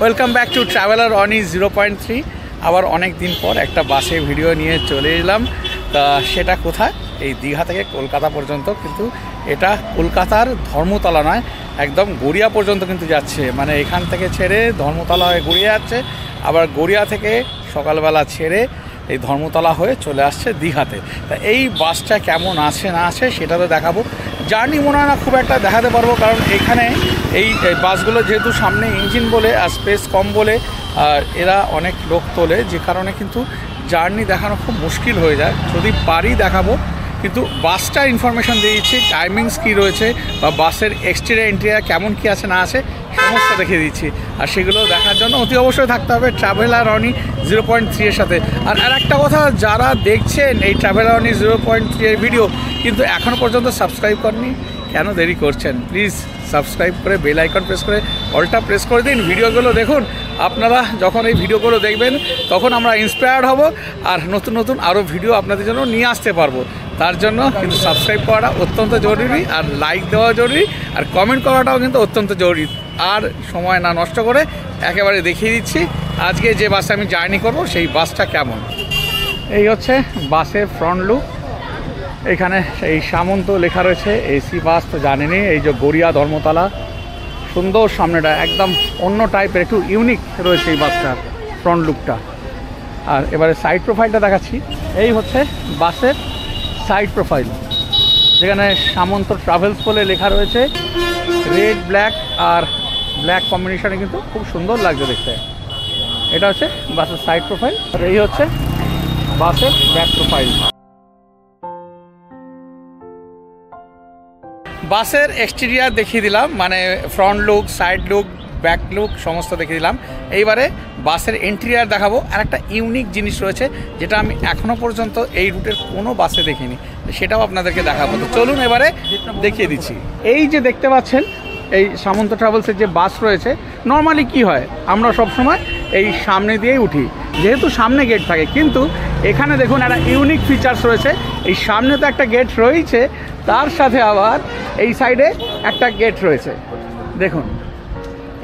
Welcome back to traveller অনি 0.3। আবার অনেক দিন পর একটা বাসে ভিডিও নিয়ে চলে এলাম। তা সেটা কোথায়? এই দীঘা থেকে কলকাতা পর্যন্ত, কিন্তু এটা কলকাতার ধর্মতলা নয়, একদম গড়িয়া পর্যন্ত কিন্তু যাচ্ছে। মানে এখান থেকে ছেড়ে ধর্মতলা হয়ে গড়িয়া যাচ্ছে, আবার গড়িয়া থেকে সকালবেলা ছেড়ে এই ধর্মতলা হয়ে চলে আসছে দীঘাতে। তা এই বাসটা কেমন আছে না আছে সেটা তো দেখাবো। জার্নি মনে হয় না খুব একটা দেখাতে পারবো, কারণ এখানে এই বাসগুলো যেহেতু সামনে ইঞ্জিন বলে আর স্পেস কম বলে আর এরা অনেক লোক তোলে, যে কারণে কিন্তু জার্নি দেখানো খুব মুশকিল হয়ে যায়। যদি পারি দেখাবো, কিন্তু বাসটার ইনফরমেশান দিয়ে দিচ্ছি, টাইমিংস কী রয়েছে বা বাসের এক্সটেরিয়র ইন্টেরিয়র কেমন কী আছে না আছে সমস্ত দেখিয়ে দিচ্ছি। আর সেগুলো দেখার জন্য অতি অবশ্যই থাকতে হবে ট্রাভেলার অনি 0.3 এর সাথে। আর একটা কথা, যারা দেখছেন এই ট্রাভেলার অনি 0.3 এর ভিডিও কিন্তু এখনও পর্যন্ত সাবস্ক্রাইব করেনি, কেন দেরি করছেন? প্লিজ সাবস্ক্রাইব করে বেল আইকন প্রেস করে অলটা প্রেস করে দিন। ভিডিওগুলো দেখুন, আপনারা যখন এই ভিডিওগুলো দেখবেন তখন আমরা ইন্সপায়ার্ড হব আর নতুন নতুন আরও ভিডিও আপনাদের জন্য নিয়ে আসতে পারবো। তার জন্য কিন্তু সাবস্ক্রাইব করাটা অত্যন্ত জরুরি, আর লাইক দেওয়া জরুরি, আর কমেন্ট করাটাও কিন্তু অত্যন্ত জরুরি। আর সময় না নষ্ট করে একেবারে দেখিয়ে দিচ্ছি আজকে যে বাসে আমি জার্নি করব সেই বাসটা কেমন। এই হচ্ছে বাসের ফ্রন্ট লুক। এখানে এই সামন্ত লেখা রয়েছে, এসি বাস তো জানেনই। এই যে গড়িয়া ধর্মতলা, সুন্দর সামনেটা একদম অন্য টাইপের, একটু ইউনিক রয়েছে এই বাসটার ফ্রন্ট লুকটা। আর এবারে সাইড প্রোফাইলটা দেখাচ্ছি। এই হচ্ছে বাসের সাইড প্রোফাইল, যেখানে সামন্ত ট্রাভেলস বলে লেখা রয়েছে। রেড ব্ল্যাক আর ব্ল্যাক কম্বিনেশনে কিন্তু খুব সুন্দর লাগছে দেখতে। এটা হচ্ছে বাসের সাইড প্রোফাইল, আর এই হচ্ছে বাসের ব্যাক প্রোফাইল। বাসের এক্সটেরিয়ার দেখিয়ে দিলাম, মানে front look, side look, back look সমস্ত দেখিয়ে দিলাম। এইবারে বাসের ইন্টেরিয়ার দেখাবো। আর একটা ইউনিক জিনিস রয়েছে যেটা আমি এখনও পর্যন্ত এই রুটের কোনো বাসে দেখিনি, সেটাও আপনাদেরকে দেখাবো। তো চলুন এবারে দেখিয়ে দিচ্ছি। এই যে দেখতে পাচ্ছেন এই সামন্ত ট্রাভেলসের যে বাস রয়েছে, নর্মালি কি হয়, আমরা সবসময় এই সামনে দিয়েই উঠি, যেহেতু সামনে গেট থাকে। কিন্তু এখানে দেখুন একটা ইউনিক ফিচার্স রয়েছে। এই সামনে তো একটা গেট রয়েছে, তার সাথে আবার এই সাইডে একটা গেট রয়েছে। দেখুন,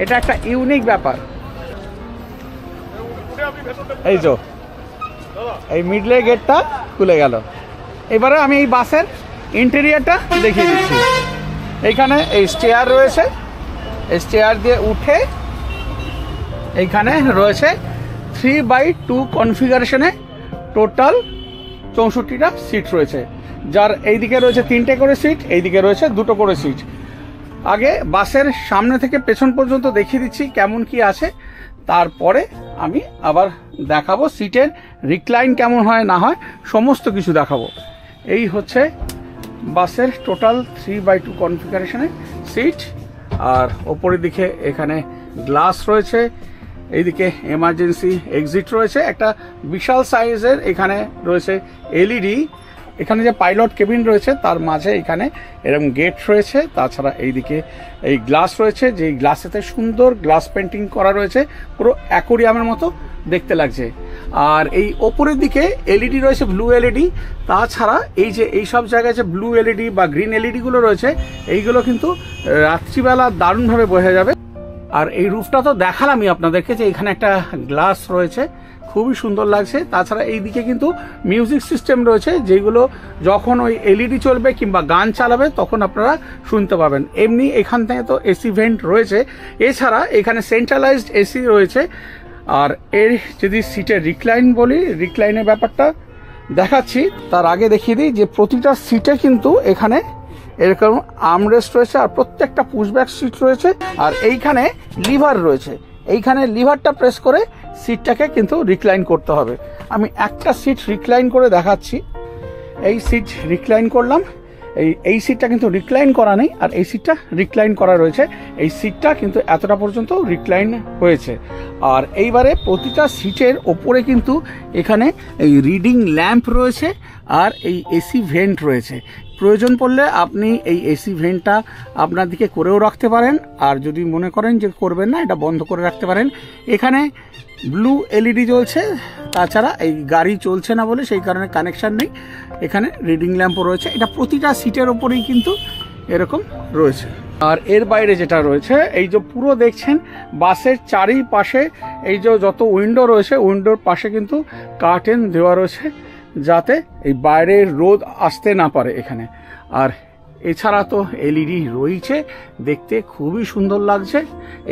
এটা একটা ইউনিক ব্যাপার। এই যে এই মিডলে গেটটা খুলে গেল। এবারে আমি এই বাসের ইন্টেরিয়রটা দেখিয়ে দিচ্ছি। এইখানে এই স্টেয়ার রয়েছে, এই স্টেয়ার দিয়ে উঠে এইখানে রয়েছে 3/2 কনফিগারেশনে টোটাল 64টা সিট রয়েছে, যার এইদিকে রয়েছে 3টে করে সিট, এইদিকে রয়েছে 2টো করে সিট। আগে বাসের সামনে থেকে পেছন পর্যন্ত দেখিয়ে দিচ্ছি কেমন কি আছে, তারপরে আমি আবার দেখাবো সিটের রিক্লাইন কেমন হয় না হয়, সমস্ত কিছু দেখাবো। এই হচ্ছে বাসের টোটাল 3/2 কনফিগারেশনের সিট। আর ওপরের দিকে এখানে গ্লাস রয়েছে, এইদিকে এমার্জেন্সি এক্সিট রয়েছে, একটা বিশাল সাইজের এখানে রয়েছে এলইডি। এখানে যে পাইলট কেবিন রয়েছে তার মাঝে এখানে এরকম গেট রয়েছে। তাছাড়া এইদিকে এই গ্লাস রয়েছে, যে গ্লাসেতে সুন্দর গ্লাস পেন্টিং করা রয়েছে, পুরো অ্যাকোরিয়ামের মতো দেখতে লাগছে। আর এই ওপরের দিকে এলইডি রয়েছে, ব্লু এলইডি। তাছাড়া এই যে এই সব জায়গায় যে ব্লু এলইডি বা গ্রিন এলইডিগুলো রয়েছে, এইগুলো কিন্তু রাত্রিবেলা দারুণভাবে বোঝা যাবে। আর এই রুফটা তো দেখালামই আপনাদেরকে, যে এখানে একটা গ্লাস রয়েছে, খুবই সুন্দর লাগছে। তাছাড়া এইদিকে কিন্তু মিউজিক সিস্টেম রয়েছে, যেগুলো যখন ওই এলইডি চলবে কিংবা গান চালাবে তখন আপনারা শুনতে পাবেন। এমনি এখান থেকে তো এসি ভেন্ট রয়েছে, এছাড়া এখানে সেন্ট্রালাইজড এসি রয়েছে। আর এর যদি সিটের রিক্লাইন বলি, রিক্লাইনের ব্যাপারটা দেখাচ্ছি, তার আগে দেখিয়ে দিই যে প্রতিটা সিটে কিন্তু এখানে এরকম আর্মরেস্ট রয়েছে, আর প্রত্যেকটা পুশব্যাক সিট রয়েছে। আর এইখানে লিভার রয়েছে, এইখানে লিভারটা প্রেস করে সিটটাকে কিন্তু রিক্লাইন করতে হবে। আমি একটা সিট রিক্লাইন করে দেখাচ্ছি। এই সিট রিক্লাইন করলাম, এই সিটটা কিন্তু রিক্লাইন করা নেই, আর এই সিটটা রিক্লাইন করা রয়েছে। এই সিটটা কিন্তু এতটা পর্যন্ত রিক্লাইন হয়েছে। আর এইবারে প্রতিটা সিটের ওপরে কিন্তু এখানে এই রিডিং ল্যাম্প রয়েছে, আর এই এসি ভেন্ট রয়েছে। প্রয়োজন পড়লে আপনি এই এসি ভেন্টটা আপনার দিকে করেও রাখতে পারেন, আর যদি মনে করেন যে করবেন না, এটা বন্ধ করে রাখতে পারেন। এখানে ব্লু এলইডি জ্বলছে, তাছাড়া এই গাড়ি চলছে না বলে সেই কারণে কানেকশান নেই। এখানে রিডিং ল্যাম্পও রয়েছে, এটা প্রতিটা সিটের ওপরেই কিন্তু এরকম রয়েছে। আর এর বাইরে যেটা রয়েছে এই যে পুরো দেখছেন বাসের চারিপাশে এই যে যত উইন্ডো রয়েছে উইন্ডোর পাশে কিন্তু কার্টেন দেওয়া রয়েছে যাতে এই বাইরের রোদ আসতে না পারে এখানে। আর এছাড়া তো এলইডি রয়েছে, দেখতে খুবই সুন্দর লাগছে।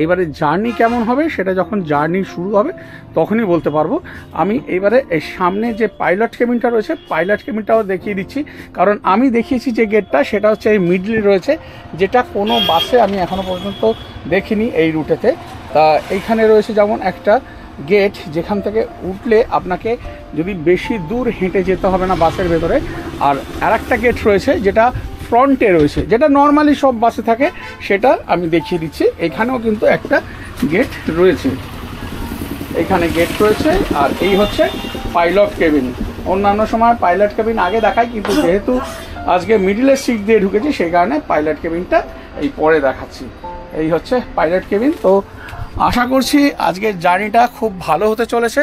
এবারে জার্নি কেমন হবে সেটা যখন জার্নি শুরু হবে তখনই বলতে পারবো। আমি এবারে এই সামনে যে পাইলট কেবিনটা রয়েছে পাইলট কেবিনটাও দেখিয়ে দিচ্ছি, কারণ আমি দেখিয়েছি যে গেটটা সেটা হচ্ছে এই মিডলে রয়েছে, যেটা কোনো বাসে আমি এখনো পর্যন্ত দেখিনি এই রুটেতে। তা এইখানে রয়েছে যেমন একটা গেট যেখান থেকে উঠলে আপনাকে যদি বেশি দূর হেঁটে যেতে হবে না বাসের ভেতরে। আর আরেকটা গেট রয়েছে যেটা ফ্রন্টে রয়েছে, যেটা নর্মালি সব বাসে থাকে, সেটা আমি দেখিয়ে দিচ্ছি। এখানেও কিন্তু একটা গেট রয়েছে, এখানে গেট রয়েছে। আর এই হচ্ছে পাইলট কেবিন। অন্যান্য সময় পাইলট কেবিন আগে দেখায়, কিন্তু যেহেতু আজকে মিডিলের সিট দিয়ে ঢুকেছি সেই কারণে পাইলট কেবিনটা এই পরে দেখাচ্ছি। এই হচ্ছে পাইলট কেবিন। তো আশা করছি আজকের জার্নিটা খুব ভালো হতে চলেছে,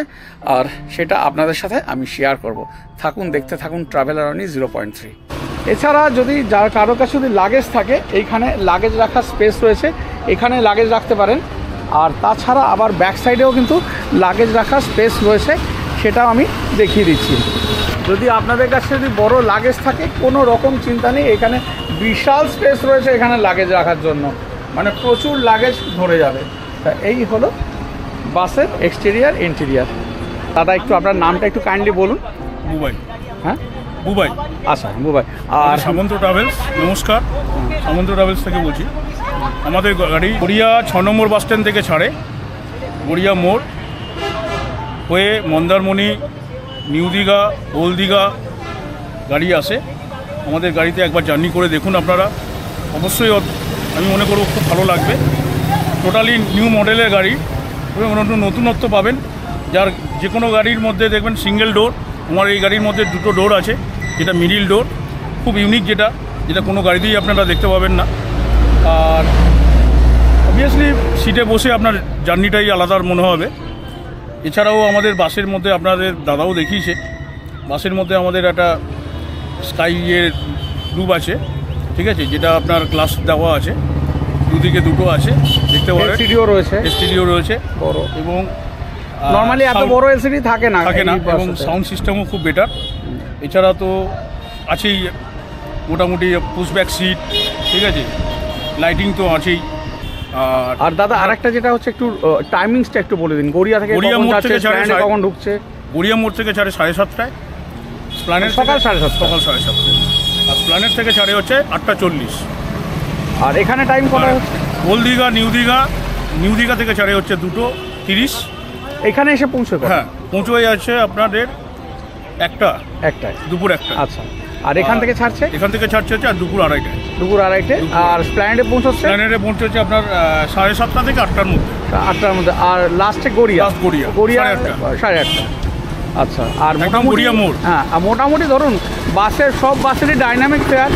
আর সেটা আপনাদের সাথে আমি শেয়ার করব। থাকুন, দেখতে থাকুন ট্রাভেলার অনি 0.3। এছাড়া যদি যার কারো কাছে যদি লাগেজ থাকে এইখানে লাগেজ রাখার স্পেস রয়েছে, এখানে লাগেজ রাখতে পারেন। আর তাছাড়া আবার ব্যাক সাইডেও কিন্তু লাগেজ রাখার স্পেস রয়েছে, সেটাও আমি দেখিয়ে দিচ্ছি। যদি আপনাদের কাছে যদি বড় লাগেজ থাকে কোনো রকম চিন্তা নেই, এখানে বিশাল স্পেস রয়েছে এখানে লাগেজ রাখার জন্য, মানে প্রচুর লাগেজ ধরে যাবে। তা এই হলো বাসের এক্সটেরিয়ার ইন্টেরিয়ার। দাদা একটু আপনার নামটা একটু কাইন্ডলি বলুন। বুবাই। হ্যাঁ, বুবাই। আচ্ছা, বুবাই। আর সামন্ত ট্রাভেলস, নমস্কার। সামন্ত ট্রাভেলস থেকে বলছি। আমাদের গাড়ি গড়িয়া 6 নম্বর বাস স্ট্যান্ড থেকে ছাড়ে, গড়িয়া মোড় হয়ে মন্দারমণি, নিউ দীঘা, ওল্ড দীঘা গাড়ি আসে। আমাদের গাড়িতে একবার জার্নি করে দেখুন আপনারা, অবশ্যই আমি মনে করব খুব ভালো লাগবে। টোটালি নিউ মডেলের গাড়ি এবং নতুনত্ব পাবেন। যার যে কোনো গাড়ির মধ্যে দেখবেন সিঙ্গেল ডোর, আমার এই গাড়ির মধ্যে দুটো ডোর আছে, যেটা মিডিল ডোর, খুব ইউনিক, যেটা কোনো গাড়িতেই আপনারা দেখতে পাবেন না। আর অবভিয়াসলি সিটে বসে আপনার জার্নিটাই আলাদা মনে হবে। এছাড়াও আমাদের বাসের মধ্যে আপনাদের দাদাও দেখিয়েছে, বাসের মধ্যে আমাদের একটা স্কাইয়ের রুম আছে, ঠিক আছে, যেটা আপনার গ্লাস দেওয়া আছে, দুদিকে দুটো আছে, দেখতে পারেন। এসিডিও রয়েছে, এসটিডিও রয়েছে বড়, এবং নর্মালি এত বড় এসিডি থাকে না, এবং সাউন্ড সিস্টেমও খুব বেটার। এছাড়া তো আছেই মোটামুটি পুশব্যাক সিট, ঠিক আছে, লাইটিং তো আছেই। আর দাদা আরেকটা যেটা হচ্ছে একটু টাইমিংসটা একটু বলে দিন। গড়িয়া থেকে কখন ঢুকছে? গড়িয়া মোড় থেকে ছাড়ে 7:30টায়, স্প্ল্যানেড সকাল 7:30, আর স্প্ল্যানেড থেকে ছাড়ে হচ্ছে 8:40। আর এখানে টাইম কটা হচ্ছে? ওল্ড দীঘা, নিউ দীঘা থেকে ছাড়ে হচ্ছে 2:30। এখানে এসে পৌঁছবে? হ্যাঁ, পৌঁছে যাচ্ছে আপনাদের একটায়, দুপুর 1টা। আচ্ছা, আর এখান থেকে ছাড়ছে? এখান থেকে ছাড়ছে হচ্ছে আর দুপুর 2:30। আর স্প্ল্যানেডে পৌঁছচ্ছে? স্প্ল্যানেডে পৌঁছচ্ছে আপনার 7:30 থেকে 8টার মধ্যে। 8টার মধ্যে। আর লাস্টে গড়িয়া 8:30। আচ্ছা, আর মোটামুটি মোড়, হ্যাঁ, মোটামুটি ধরুন বাসের সব বাসেরই ডাইনামিক ফেয়ার,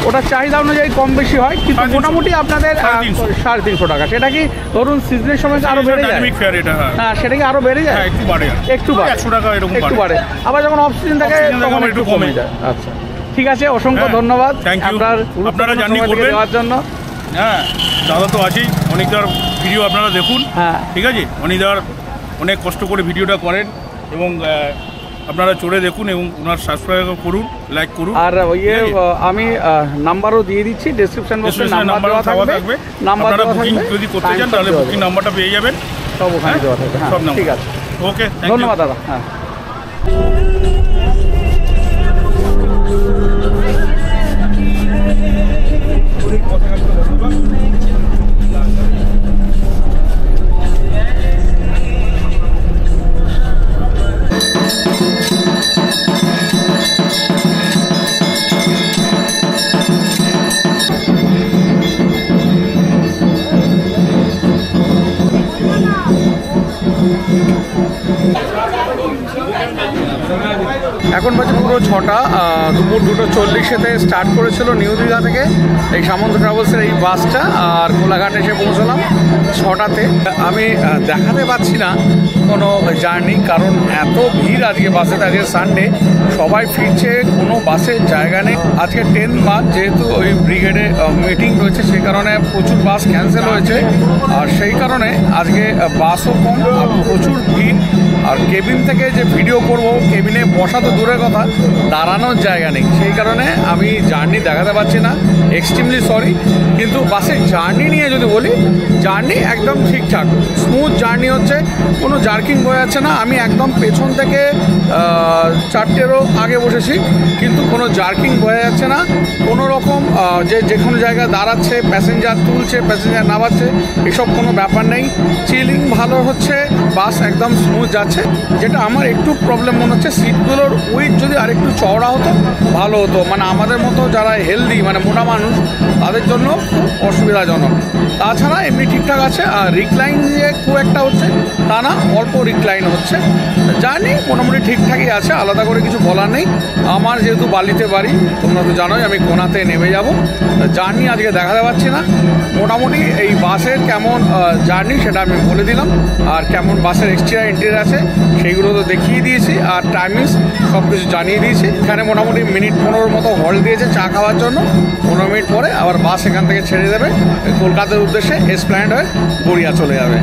ওটা চাহিদা অনুযায়ী কম বেশি হয়, কিন্তু মোটামুটি আপনাদের 350 টাকা। সেটা কি ধরুন সিজনের সময় আরো বেড়ে যায়? হ্যাঁ, সেটা কি আরো বেড়ে যায়? একটু বাড়ে, 100 টাকা এরকম একটু বাড়ে। আবার যখন অফ সিজন থাকে তখন একটু কমে যায়। আচ্ছা, ঠিক আছে, অসংখ্য ধন্যবাদ আপনারা জার্নি করবেন দেওয়ার জন্য। হ্যাঁ, দাদা তো আছেই, অনেকটার ভিডিও আপনারা দেখুন। হ্যাঁ, ঠিক আছে, অনিদার অনেক কষ্ট করে ভিডিওটা করেন, এবং আপনারা চড়ে দেখুন এবং ওনার সাবস্ক্রাইব করুন, লাইক করুন। আর আমি নাম্বারও দিয়ে দিচ্ছি ডেসক্রিপশন বক্সে, নাম্বার দেওয়া থাকবে। আপনারা বুকিং যদি করতে চান তাহলে বুকিং নাম্বারটা পেয়ে যাবেন, সব ওখানে দেওয়া থাকবে। হ্যাঁ, ঠিক আছে, ওকে, ধন্যবাদ দাদা। হ্যাঁ। এখন বাজে পুরো 6টা, দুপুর 2:40-এতে স্টার্ট করেছিল নিউ দীঘা থেকে এই সামন্ত ট্রাভেলসের এই বাসটা, আর কোলাঘাট এসে পৌঁছলাম 6টাতে। আমি দেখাতে পাচ্ছি না কোনো জার্নি, কারণ এত ভিড় আজকে বাসে। আজকে সানডে, সবাই ফিরছে, কোনো বাসের জায়গা নেই। আজকে 10 মার্চ, যেহেতু ওই ব্রিগেডে মিটিং রয়েছে, সেই কারণে প্রচুর বাস ক্যান্সেল হয়েছে, আর সেই কারণে আজকে বাসও কম আর প্রচুর ভিড়। আর কেবিন থেকে যে ভিডিও করব, কেবিনে বসা তো দূরের কথা, দাঁড়ানোর জায়গা নেই, সেই কারণে আমি জার্নি দেখাতে পারছি না, এক্সট্রিমলি সরি। কিন্তু বাসের জার্নি নিয়ে যদি বলি, জার্নি একদম ঠিকঠাক স্মুথ জার্নি হচ্ছে, কোনো জার্কিং হয়ে যাচ্ছে না। আমি একদম পেছন থেকে 4টেরও আগে বসেছি, কিন্তু কোনো জার্কিং হয়ে যাচ্ছে না। কোনো রকম যে কোনো জায়গায় দাঁড়াচ্ছে, প্যাসেঞ্জার তুলছে, প্যাসেঞ্জার নামাচ্ছে, এসব কোনো ব্যাপার নেই। চিলিং ভালো হচ্ছে, বাস একদম স্মুথ যাচ্ছে। যেটা আমার একটু প্রবলেম মনে হচ্ছে, সিটগুলোর উইথ যদি আরেকটু চওড়া হতো ভালো হতো, মানে আমাদের মতো যারা হেলদি, মানে মোটা মানুষ, তাদের জন্য খুব অসুবিধাজনক। তাছাড়া এমনি ঠিকঠাক আছে। আর রিক্লাইন যে খুব একটা হচ্ছে তা না, অল্প রিক্লাইন হচ্ছে। জানি মোটামুটি ঠিকঠাকই আছে, আলাদা করে কিছু বলার নেই। আমার যেহেতু বালিতে বাড়ি, তোমরা তো জানোই আমি কোনাতে নেমে যাব, জার্নি আজকে দেখাতে পারছি না। মোটামুটি এই বাসের কেমন জার্নি সেটা আমি বলে দিলাম, আর কেমন বাসের এক্সটেরিয়র ইন্টেরিয়র আছে সেইগুলো তো দেখিয়ে দিয়েছি, আর টাইমিংস সব কিছু জানিয়ে দিয়েছি। এখানে মোটামুটি মিনিট 15 মতো হল্ট দিয়েছে চা খাওয়ার জন্য। 15 মিনিট পরে আবার বাস এখান থেকে ছেড়ে দেবে কলকাতার উদ্দেশ্যে, এসপ্ল্যানেড হয়ে গড়িয়া চলে যাবে।